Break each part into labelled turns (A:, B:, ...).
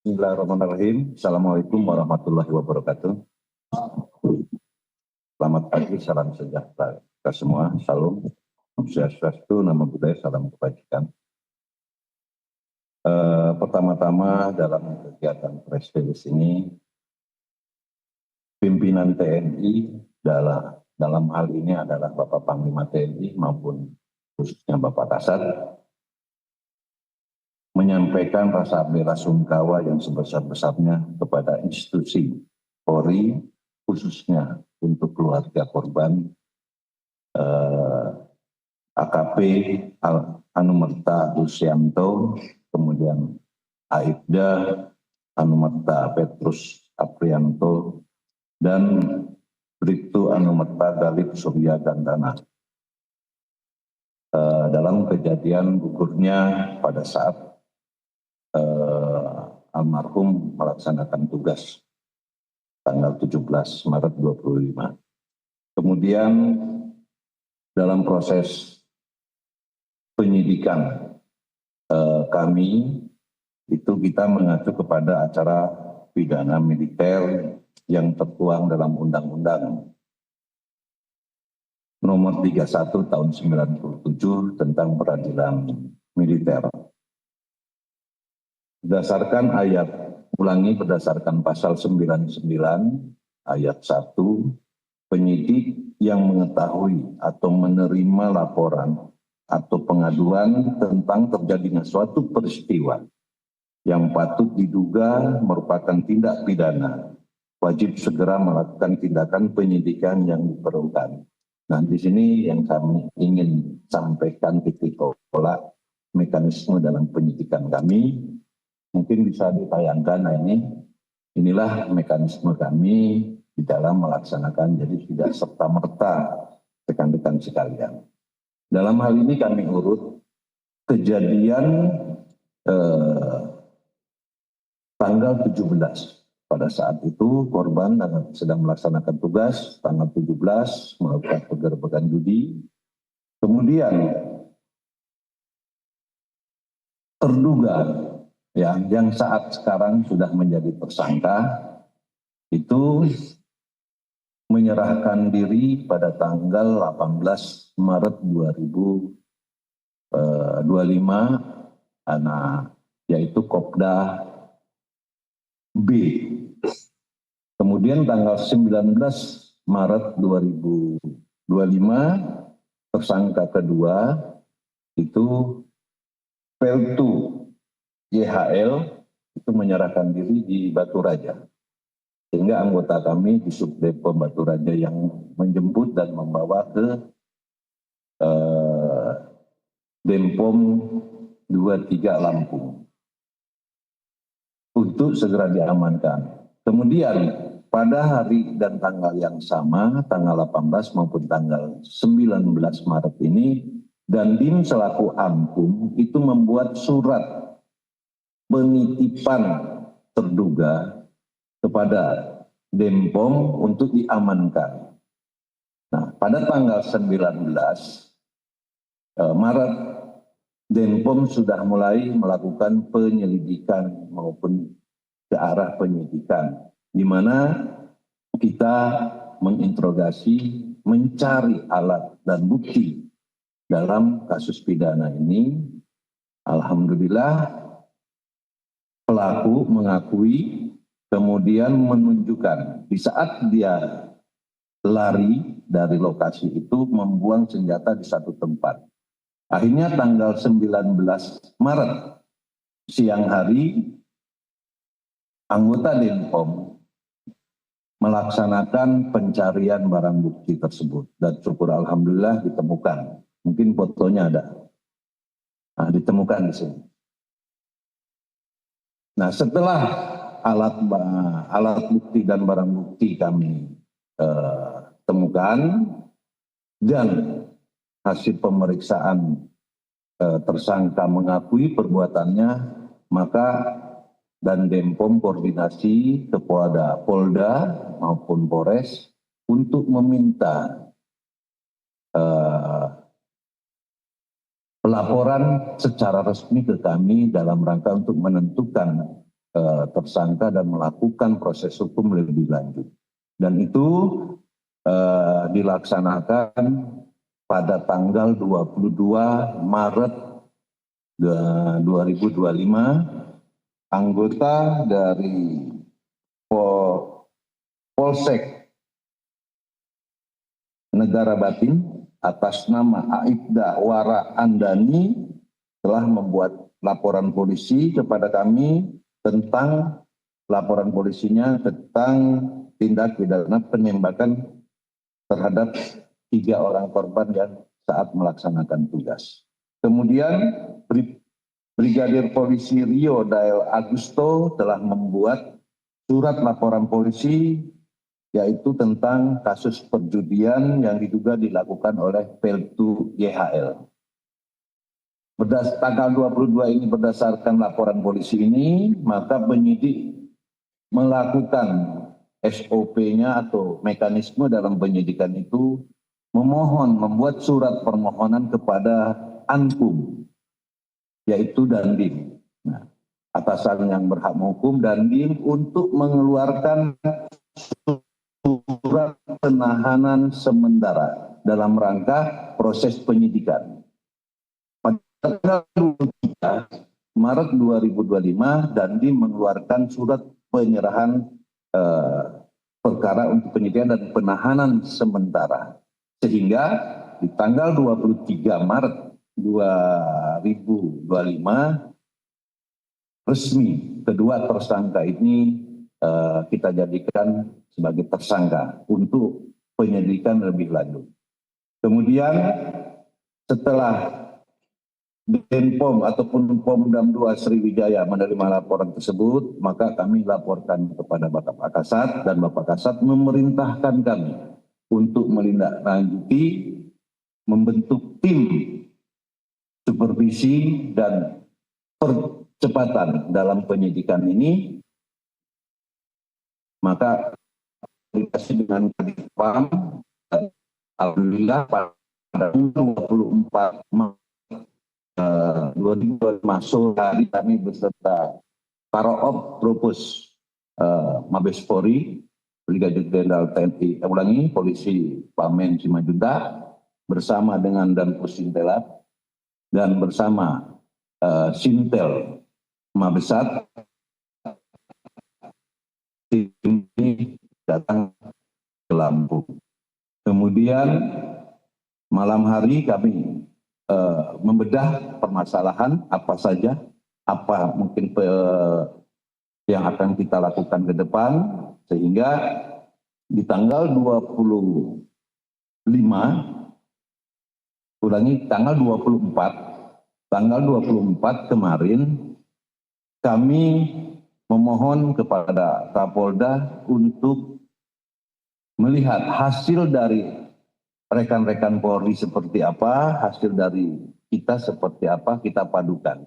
A: Bismillahirrahmanirrahim. Assalamualaikum warahmatullahi wabarakatuh. Selamat pagi, salam sejahtera kita semua. Salam, swastiastu, nama budaya, salam kebajikan. Pertama-tama dalam kegiatan press release ini, pimpinan TNI dalam hal ini adalah Bapak Panglima TNI maupun khususnya Bapak Kasat, menyampaikan rasa bela sungkawa yang sebesar-besarnya kepada institusi Polri, khususnya untuk keluarga korban AKP Anumerta Dusyanto, kemudian Aibda Anumerta Petrus Aprianto, dan Bribtu Anumerta Galip Surya Gandana. Dalam kejadian gugurnya pada saat almarhum melaksanakan tugas tanggal 17 Maret 25. Kemudian dalam proses penyidikan kami itu kita mengacu kepada acara pidana militer yang tertuang dalam Undang-Undang Nomor 31 Tahun 97 tentang peradilan militer. Berdasarkan berdasarkan pasal 99 ayat 1, penyidik yang mengetahui atau menerima laporan atau pengaduan tentang terjadinya suatu peristiwa yang patut diduga merupakan tindak pidana, wajib segera melakukan tindakan penyidikan yang diperlukan. Nah, di sini yang kami ingin sampaikan titik tolak mekanisme dalam penyidikan kami. Mungkin bisa ditayangkan, nah inilah mekanisme kami di dalam melaksanakan, jadi tidak serta-merta rekan-rekan sekalian. Dalam hal ini kami urut kejadian tanggal 17. Pada saat itu korban sedang melaksanakan tugas, tanggal 17 melakukan penggerbekan judi. Kemudian terduga yang saat sekarang sudah menjadi tersangka itu menyerahkan diri pada tanggal 18 Maret 2025, yaitu Kopda B. Kemudian tanggal 19 Maret 2025, tersangka kedua itu Peltu YHL itu menyerahkan diri di Batu Raja. Sehingga anggota kami di Subdepo Batu Raja yang menjemput dan membawa ke Denpom 23 Lampung untuk segera diamankan. Kemudian pada hari dan tanggal yang sama, tanggal 18 maupun tanggal 19 Maret ini, Dandim selaku Ampum itu membuat surat penitipan terduga kepada Denpom untuk diamankan. Nah, pada tanggal 19 Maret, Denpom sudah mulai melakukan penyelidikan maupun ke arah penyidikan, di mana kita menginterogasi, mencari alat dan bukti dalam kasus pidana ini. Alhamdulillah pelaku mengakui, kemudian menunjukkan di saat dia lari dari lokasi itu membuang senjata di satu tempat. Akhirnya tanggal 19 Maret siang hari, anggota Denpom melaksanakan pencarian barang bukti tersebut. Dan syukur alhamdulillah ditemukan. Mungkin fotonya ada. Nah, ditemukan di sini. Nah, setelah alat bukti dan barang bukti kami temukan dan hasil pemeriksaan tersangka mengakui perbuatannya, maka dan Denpom koordinasi ke Polda maupun Polres untuk meminta pelaporan secara resmi ke kami dalam rangka untuk menentukan tersangka dan melakukan proses hukum lebih lanjut. Dan itu dilaksanakan pada tanggal 22 Maret 2025. Anggota dari Polsek Negara Batin atas nama Aibda Wara Andani telah membuat laporan polisi kepada kami tentang laporan polisinya tentang tindak pidana penembakan terhadap 3 orang korban yang saat melaksanakan tugas. Kemudian Brigadir Polisi Rio Dael Agusto telah membuat surat laporan polisi yaitu tentang kasus perjudian yang diduga dilakukan oleh Peltu YHL. Tanggal 22 ini berdasarkan laporan polisi ini, maka penyidik melakukan SOP-nya atau mekanisme dalam penyidikan itu membuat surat permohonan kepada Ankum, yaitu Dandim. Nah, atasan yang berhak menghukum Dandim untuk mengeluarkan surat penahanan sementara dalam rangka proses penyidikan. Pada tanggal 23 Maret 2025, Dandim mengeluarkan surat penyerahan perkara untuk penyidikan dan penahanan sementara. Sehingga di tanggal 23 Maret 2025 resmi kedua tersangka ini kita jadikan sebagai tersangka untuk penyelidikan lebih lanjut. Kemudian setelah Denpom ataupun Pomdam 2 Sriwijaya menerima laporan tersebut, maka kami laporkan kepada Bapak Kasat dan Bapak Kasat memerintahkan kami untuk menindaklanjuti membentuk tim supervisi dan percepatan dalam penyidikan ini. Maka komunikasi dengan Kadipam, alhamdulillah pada 24 Maret 2025 sore hari kami beserta Karoop Propus Mabes Polri, Brigadir Jenderal TNI Polisi Pamen Simajunta bersama dengan Danpus Sintelat dan bersama Sintel Mabesat ini datang ke Lampung. Kemudian malam hari kami membedah permasalahan apa saja, apa mungkin yang akan kita lakukan ke depan, sehingga di tanggal 24 kemarin kami memohon kepada Kapolda untuk melihat hasil dari rekan-rekan Polri seperti apa, hasil dari kita seperti apa, kita padukan.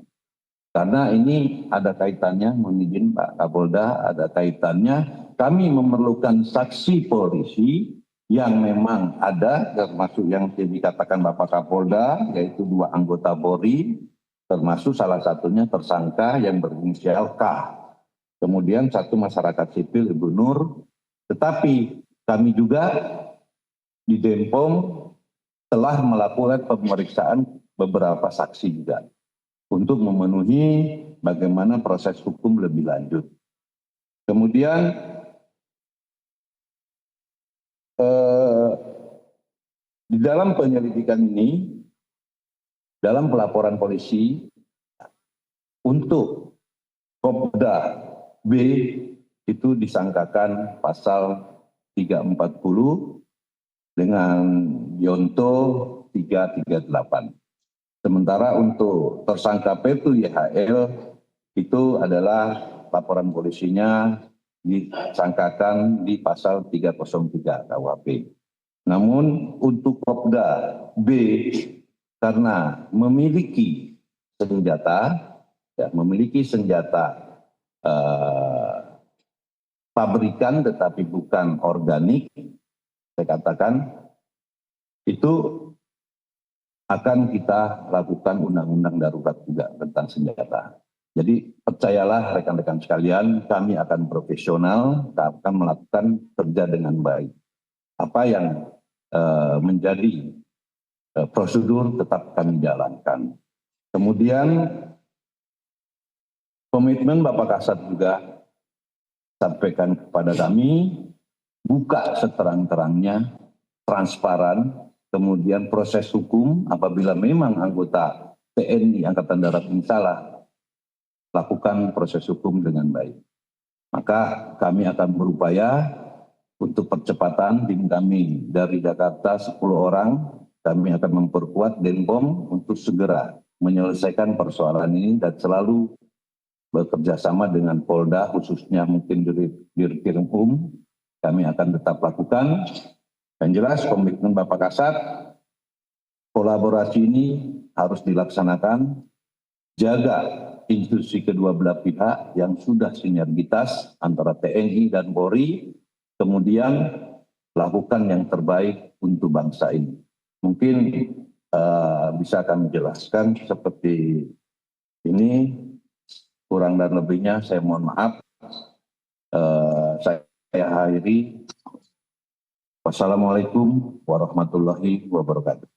A: Karena ini ada kaitannya, mohon izin Pak Kapolda, ada kaitannya kami memerlukan saksi polisi yang memang ada, termasuk yang dikatakan Bapak Kapolda, yaitu 2 anggota Polri, termasuk salah satunya tersangka yang berinisial K. Kemudian 1 masyarakat sipil, Ibu Nur. Tetapi kami juga di Denpom telah melakukan pemeriksaan beberapa saksi juga untuk memenuhi bagaimana proses hukum lebih lanjut. Kemudian di dalam penyelidikan ini, dalam pelaporan polisi untuk Kopda B itu disangkakan pasal 340 dengan Yonto 338. Sementara untuk tersangka Peltu YHL itu adalah laporan polisinya disangkakan di pasal 303 KUHP. Namun untuk Kopda B karena memiliki senjata pabrikan tetapi bukan organik, saya katakan itu akan kita lakukan undang-undang darurat juga tentang senjata. Jadi percayalah rekan-rekan sekalian, kami akan profesional, akan melakukan kerja dengan baik. Apa yang menjadi prosedur tetap kami jalankan. Kemudian komitmen Bapak Kasat juga sampaikan kepada kami, buka seterang-terangnya, transparan, kemudian proses hukum apabila memang anggota TNI Angkatan Darat ini salah, lakukan proses hukum dengan baik. Maka kami akan berupaya untuk percepatan tim kami dari Jakarta 10 orang, kami akan memperkuat Denpom untuk segera menyelesaikan persoalan ini dan selalu bekerja sama dengan Polda, khususnya mungkin Dirkrimum, kami akan tetap lakukan. Yang jelas komitmen Bapak Kasat, kolaborasi ini harus dilaksanakan, jaga institusi kedua belah pihak yang sudah sinergitas antara TNI dan Polri, kemudian lakukan yang terbaik untuk bangsa ini. Mungkin bisa kami jelaskan seperti ini, kurang dan lebihnya saya mohon maaf. Saya akhiri. Wassalamualaikum warahmatullahi wabarakatuh.